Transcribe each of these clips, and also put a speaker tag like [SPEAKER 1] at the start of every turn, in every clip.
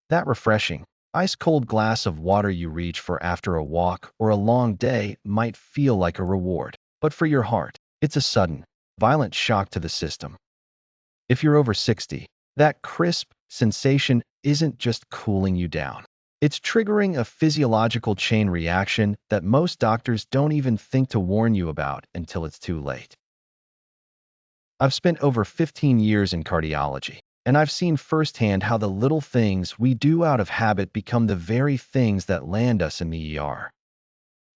[SPEAKER 1] That refreshing, ice-cold glass of water you reach for after a walk or a long day might feel like a reward. But for your heart, it's a sudden, violent shock to the system. If you're over 60, that crisp sensation isn't just cooling you down. It's triggering a physiological chain reaction that most doctors don't even think to warn you about until it's too late. I've spent over 15 years in cardiology, and I've seen firsthand how the little things we do out of habit become the very things that land us in the ER.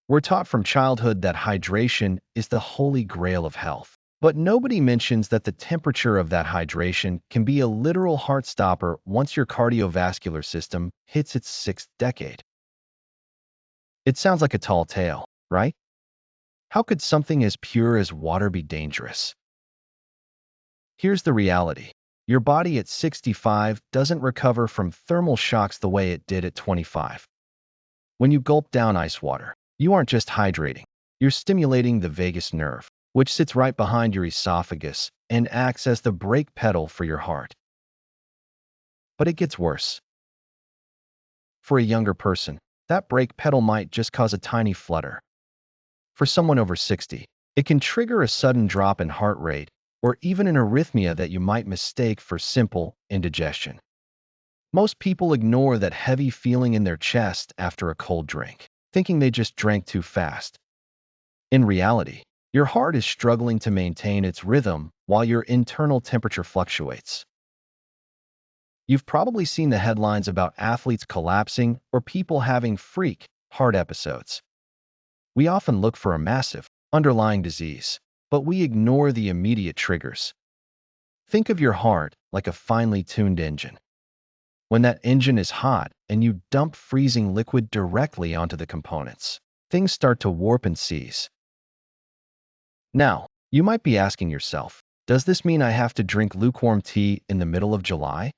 [SPEAKER 1] We're taught from childhood that hydration is the holy grail of health. But nobody mentions that the temperature of that hydration can be a literal heart stopper once your cardiovascular system hits its sixth decade. It sounds like a tall tale, right? How could something as pure as water be dangerous? Here's the reality. Your body at 65 doesn't recover from thermal shocks the way it did at 25. When you gulp down ice water, you aren't just hydrating. You're stimulating the vagus nerve, which sits right behind your esophagus and acts as the brake pedal for your heart. But it gets worse. For a younger person, that brake pedal might just cause a tiny flutter. For someone over 60, it can trigger a sudden drop in heart rate or even an arrhythmia that you might mistake for simple indigestion. Most people ignore that heavy feeling in their chest after a cold drink, thinking they just drank too fast. In reality, your heart is struggling to maintain its rhythm while your internal temperature fluctuates. You've probably seen the headlines about athletes collapsing or people having freak heart episodes. We often look for a massive, underlying disease, but we ignore the immediate triggers. Think of your heart like a finely tuned engine. When that engine is hot and you dump freezing liquid directly onto the components, things start to warp and seize. Now, you might be asking yourself, does this mean I have to drink lukewarm tea in the middle of July?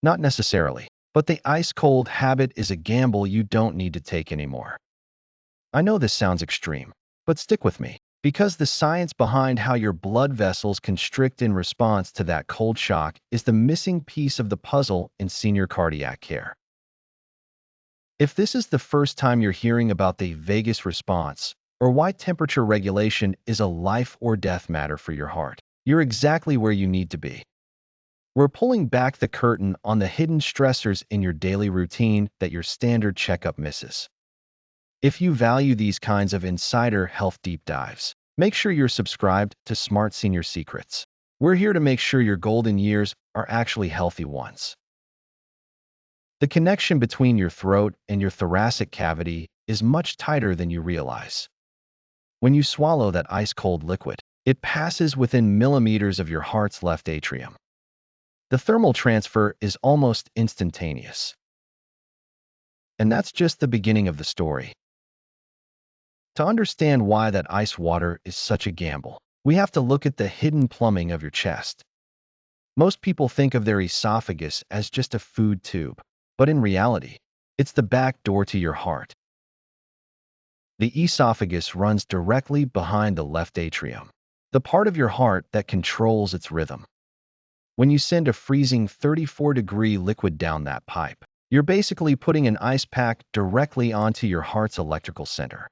[SPEAKER 1] Not necessarily, but the ice-cold habit is a gamble you don't need to take anymore. I know this sounds extreme, but stick with me, because the science behind how your blood vessels constrict in response to that cold shock is the missing piece of the puzzle in senior cardiac care. If this is the first time you're hearing about the vagus response, or why temperature regulation is a life or death matter for your heart, you're exactly where you need to be. We're pulling back the curtain on the hidden stressors in your daily routine that your standard checkup misses. If you value these kinds of insider health deep dives, make sure you're subscribed to Smart Senior Secrets. We're here to make sure your golden years are actually healthy ones. The connection between your throat and your thoracic cavity is much tighter than you realize. When you swallow that ice-cold liquid, it passes within millimeters of your heart's left atrium. The thermal transfer is almost instantaneous. And that's just the beginning of the story. To understand why that ice water is such a gamble, we have to look at the hidden plumbing of your chest. Most people think of their esophagus as just a food tube, but in reality, it's the back door to your heart. The esophagus runs directly behind the left atrium, the part of your heart that controls its rhythm. When you send a freezing 34-degree liquid down that pipe, you're basically putting an ice pack directly onto your heart's electrical center.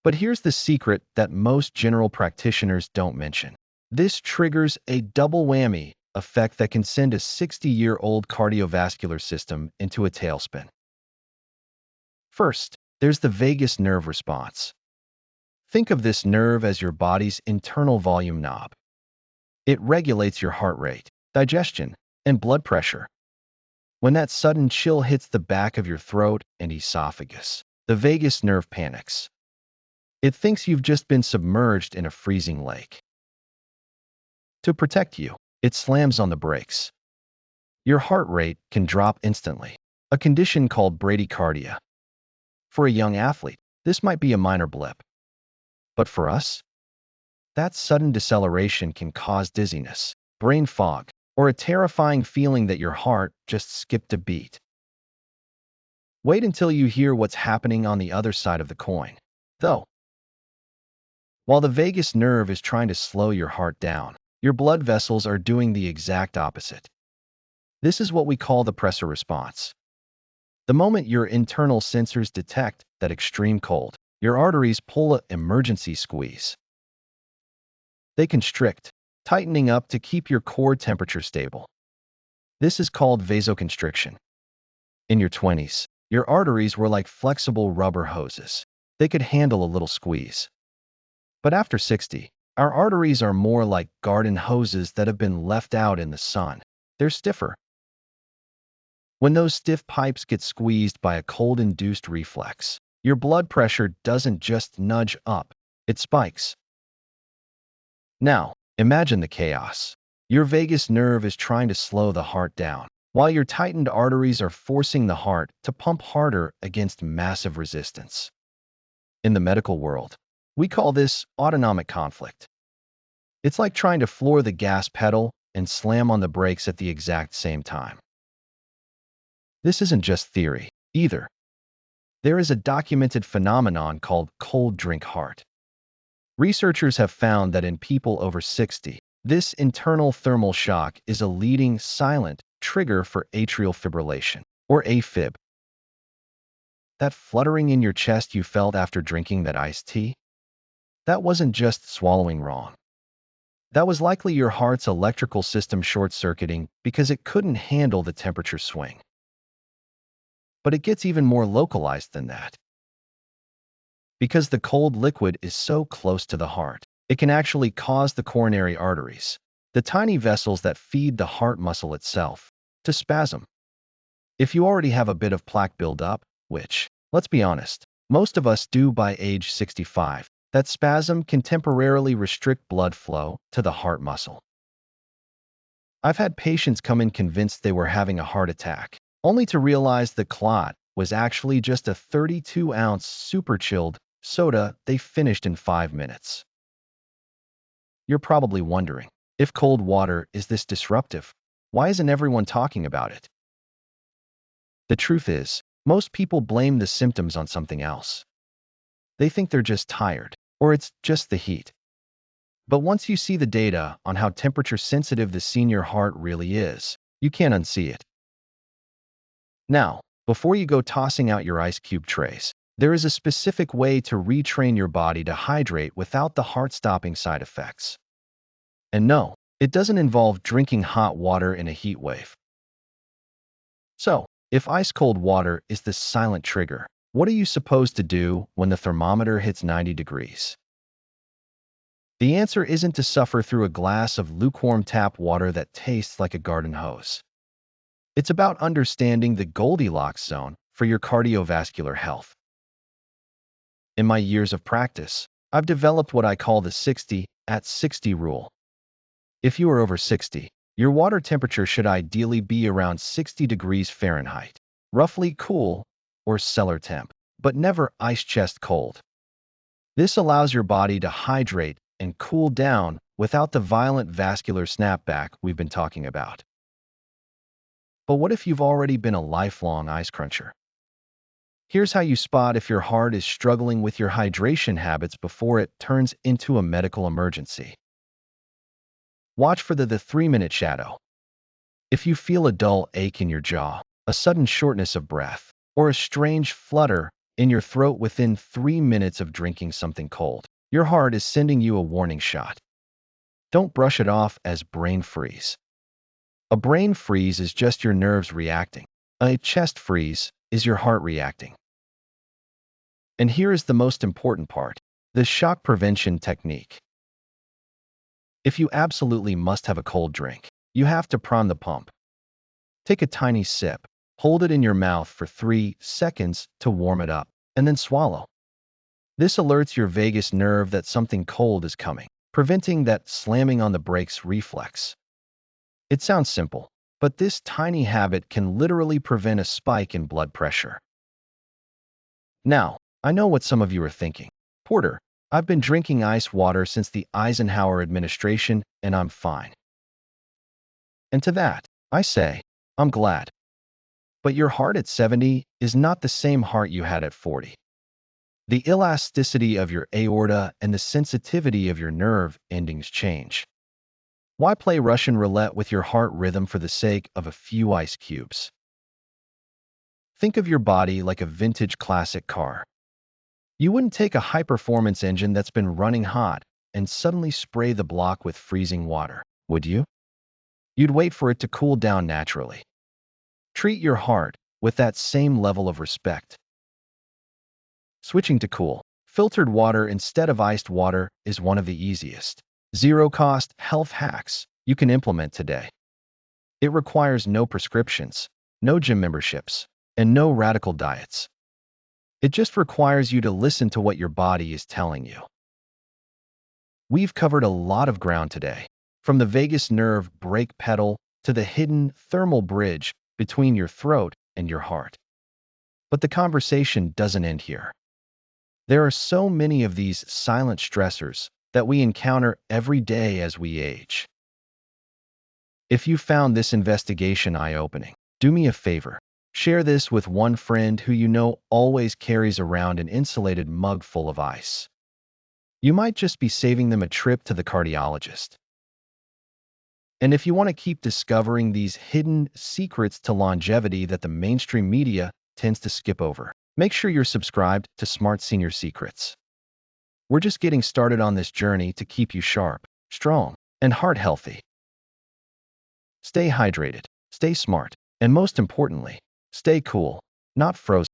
[SPEAKER 1] But here's the secret that most general practitioners don't mention. This triggers a double whammy effect that can send a 60-year-old cardiovascular system into a tailspin. First, there's the vagus nerve response. Think of this nerve as your body's internal volume knob. It regulates your heart rate, digestion, and blood pressure. When that sudden chill hits the back of your throat and esophagus, the vagus nerve panics. It thinks you've just been submerged in a freezing lake. To protect you, it slams on the brakes. Your heart rate can drop instantly, a condition called bradycardia. For a young athlete, this might be a minor blip. But for us, that sudden deceleration can cause dizziness, brain fog, or a terrifying feeling that your heart just skipped a beat. Wait until you hear what's happening on the other side of the coin, though. While the vagus nerve is trying to slow your heart down, your blood vessels are doing the exact opposite. This is what we call the pressure response. The moment your internal sensors detect that extreme cold, your arteries pull an emergency squeeze. They constrict, tightening up to keep your core temperature stable. This is called vasoconstriction. In your 20s, your arteries were like flexible rubber hoses. They could handle a little squeeze. But after 60, our arteries are more like garden hoses that have been left out in the sun. They're stiffer. When those stiff pipes get squeezed by a cold-induced reflex, your blood pressure doesn't just nudge up, it spikes. Now, imagine the chaos. Your vagus nerve is trying to slow the heart down, while your tightened arteries are forcing the heart to pump harder against massive resistance. In the medical world, we call this autonomic conflict. It's like trying to floor the gas pedal and slam on the brakes at the exact same time. This isn't just theory, either. There is a documented phenomenon called cold drink heart. Researchers have found that in people over 60, this internal thermal shock is a leading silent trigger for atrial fibrillation, or AFib. That fluttering in your chest you felt after drinking that iced tea? That wasn't just swallowing wrong. That was likely your heart's electrical system short-circuiting because it couldn't handle the temperature swing. But it gets even more localized than that. Because the cold liquid is so close to the heart, it can actually cause the coronary arteries, the tiny vessels that feed the heart muscle itself, to spasm. If you already have a bit of plaque buildup, which, let's be honest, most of us do by age 65, that spasm can temporarily restrict blood flow to the heart muscle. I've had patients come in convinced they were having a heart attack, only to realize the clot was actually just a 32-ounce super-chilled soda they finished in 5 minutes. You're probably wondering, if cold water is this disruptive, why isn't everyone talking about it? The truth is, most people blame the symptoms on something else. They think they're just tired, or it's just the heat. But once you see the data on how temperature-sensitive the senior heart really is, you can't unsee it. Now, before you go tossing out your ice cube trays, there is a specific way to retrain your body to hydrate without the heart-stopping side effects. And no, it doesn't involve drinking hot water in a heat wave. So, if ice-cold water is the silent trigger, what are you supposed to do when the thermometer hits 90 degrees? The answer isn't to suffer through a glass of lukewarm tap water that tastes like a garden hose. It's about understanding the Goldilocks zone for your cardiovascular health. In my years of practice, I've developed what I call the 60 at 60 rule. If you are over 60, your water temperature should ideally be around 60 degrees Fahrenheit, roughly cool or cellar temp, but never ice chest cold. This allows your body to hydrate and cool down without the violent vascular snapback we've been talking about. But what if you've already been a lifelong ice cruncher? Here's how you spot if your heart is struggling with your hydration habits before it turns into a medical emergency. Watch for the 3-minute shadow. If you feel a dull ache in your jaw, a sudden shortness of breath, or a strange flutter in your throat within 3 minutes of drinking something cold, your heart is sending you a warning shot. Don't brush it off as brain freeze. A brain freeze is just your nerves reacting. A chest freeze is your heart reacting. And here is the most important part, the shock prevention technique. If you absolutely must have a cold drink, you have to prime the pump. Take a tiny sip, hold it in your mouth for 3 seconds to warm it up, and then swallow. This alerts your vagus nerve that something cold is coming, preventing that slamming on the brakes reflex. It sounds simple, but this tiny habit can literally prevent a spike in blood pressure. Now, I know what some of you are thinking. Porter, I've been drinking ice water since the Eisenhower administration, and I'm fine. And to that, I say, I'm glad. But your heart at 70 is not the same heart you had at 40. The elasticity of your aorta and the sensitivity of your nerve endings change. Why play Russian roulette with your heart rhythm for the sake of a few ice cubes? Think of your body like a vintage classic car. You wouldn't take a high-performance engine that's been running hot and suddenly spray the block with freezing water, would you? You'd wait for it to cool down naturally. Treat your heart with that same level of respect. Switching to cool, filtered water instead of iced water is one of the easiest, zero-cost health hacks you can implement today. It requires no prescriptions, no gym memberships, and no radical diets. It just requires you to listen to what your body is telling you. We've covered a lot of ground today, from the vagus nerve brake pedal to the hidden thermal bridge between your throat and your heart. But the conversation doesn't end here. There are so many of these silent stressors that we encounter every day as we age. If you found this investigation eye-opening, do me a favor. Share this with one friend who you know always carries around an insulated mug full of ice. You might just be saving them a trip to the cardiologist. And if you want to keep discovering these hidden secrets to longevity that the mainstream media tends to skip over, make sure you're subscribed to Smart Senior Secrets. We're just getting started on this journey to keep you sharp, strong, and heart healthy. Stay hydrated, stay smart, and most importantly, stay cool, not frozen.